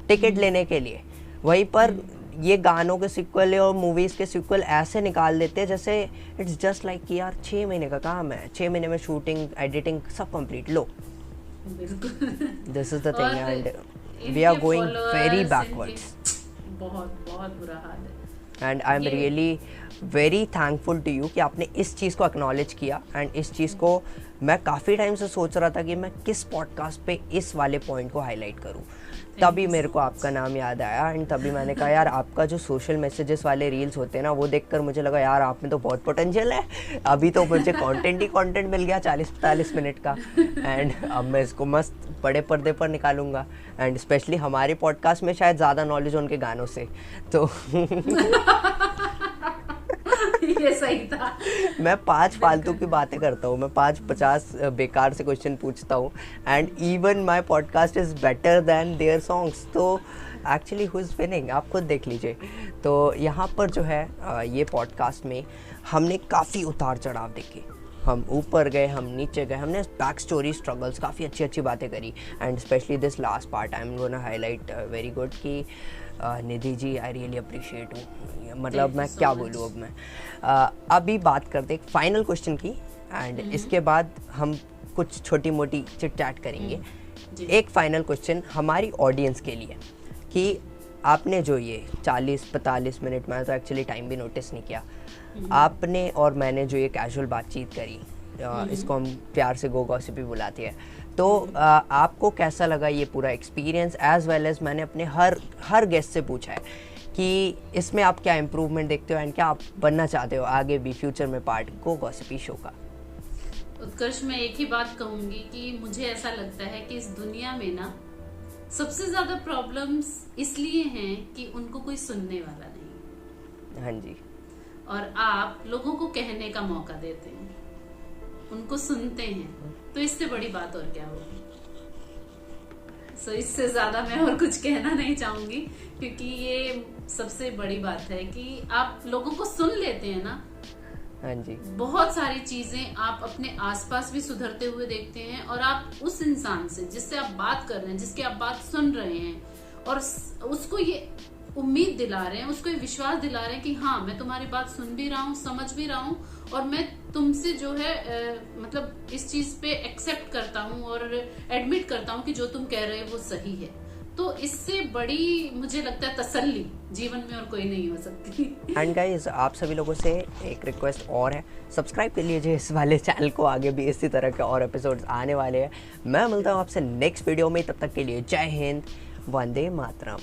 टिकट लेने के लिए। वहीं पर ये गानों के सीक्वल और मूवीज़ के सीक्वल ऐसे निकाल देते हैं जैसे इट्स जस्ट लाइक कि यार 6 महीने का काम है, 6 महीने में शूटिंग एडिटिंग सब complete low. This is the thing, and we are going very backwards. बहुत बुरा हाल है। And I'm really very thankful to you कि आपने इस चीज़ को acknowledge किया, and इस चीज़ को मैं काफ़ी टाइम से सोच रहा था कि मैं किस पॉडकास्ट पे इस वाले पॉइंट को हाईलाइट करूं, तभी मेरे को आपका नाम याद आया, एंड तभी मैंने कहा यार आपका जो सोशल मैसेजेस वाले रील्स होते हैं ना, वो देखकर मुझे लगा यार आप में तो बहुत पोटेंशियल है। अभी तो मुझे कंटेंट मिल गया 40-45 मिनट का, एंड अब मैं इसको मस्त बड़े पर्दे पर निकालूंगा, एंड स्पेशली हमारे पॉडकास्ट में शायद ज़्यादा नॉलेज उनके गानों से तो ये सही था। मैं 5 फालतू की बातें करता हूँ, मैं 5-50 बेकार से क्वेश्चन पूछता हूँ, and even my podcast is better than their songs. तो एक्चुअली हु इज़ विनिंग आप खुद देख लीजिए। तो यहाँ पर जो है ये पॉडकास्ट में हमने काफ़ी उतार चढ़ाव देखे, हम ऊपर गए, हम नीचे गए, हमने बैक स्टोरी स्ट्रगल्स काफ़ी अच्छी बातें करी, and specially this last part I am gonna highlight very good कि Nidhi ji I really appreciate हूँ, मतलब मैं क्या बोलूँ। अब मैं अभी बात करते एक फाइनल क्वेश्चन की, एंड इसके बाद हम कुछ छोटी मोटी चिट चैट करेंगे। एक फाइनल क्वेश्चन हमारी ऑडियंस के लिए कि आपने जो ये 40-45 मिनट, मैं तो एक्चुअली टाइम भी नोटिस नहीं किया, आपने और मैंने जो ये कैजुअल बातचीत करी, इसको हम प्यार से गो गॉसिपी बुलाते हैं। तो आपको कैसा लगा ये पूरा एक्सपीरियंस, एज वेल एज मैंने अपने हर गेस्ट से पूछा है कि इसमें आप क्या इम्प्रूवमेंट देखते हो एंड क्या आप बनना चाहते हो आगे भी फ्यूचर में पार्ट गो गॉसिपी शो का। उत्कर्ष, मैं एक ही बात कहूंगी कि मुझे ऐसा लगता है कि इस दुनिया में ना सबसे ज्यादा प्रॉब्लम्स इसलिए हैं कि उनको कोई सुनने वाला नहीं। हाँ जी। और आप लोगों को कहने का मौका देते हैं, उनको सुनते हैं, तो इससे बड़ी बात और क्या होगी। सो इससे ज्यादा मैं और कुछ कहना नहीं चाहूंगी, क्योंकि ये सबसे बड़ी बात है कि आप लोगों को सुन लेते हैं ना। हाँ जी। बहुत सारी चीजें आप अपने आसपास भी सुधरते हुए देखते हैं, और आप उस इंसान से जिससे आप बात कर रहे हैं, जिसकी आप बात सुन रहे हैं, और उसको ये उम्मीद दिला रहे हैं, उसको ये विश्वास दिला रहे हैं कि हाँ, मैं तुम्हारी बात सुन भी रहा हूँ, समझ भी रहा हूँ, और मैं तुमसे जो है मतलब इस चीज पे एक्सेप्ट करता हूँ और एडमिट करता हूँ कि जो तुम कह रहे हो वो सही है। तो इससे बड़ी मुझे लगता है तसल्ली जीवन में और कोई नहीं हो सकती। एंड गाइस, आप सभी लोगों से एक रिक्वेस्ट और है, सब्सक्राइब कर लीजिए इस वाले चैनल को, आगे भी इसी तरह के और एपिसोड्स आने वाले हैं। मैं मिलता हूँ आपसे नेक्स्ट वीडियो में, तब तक के लिए जय हिंद, वंदे मातरम।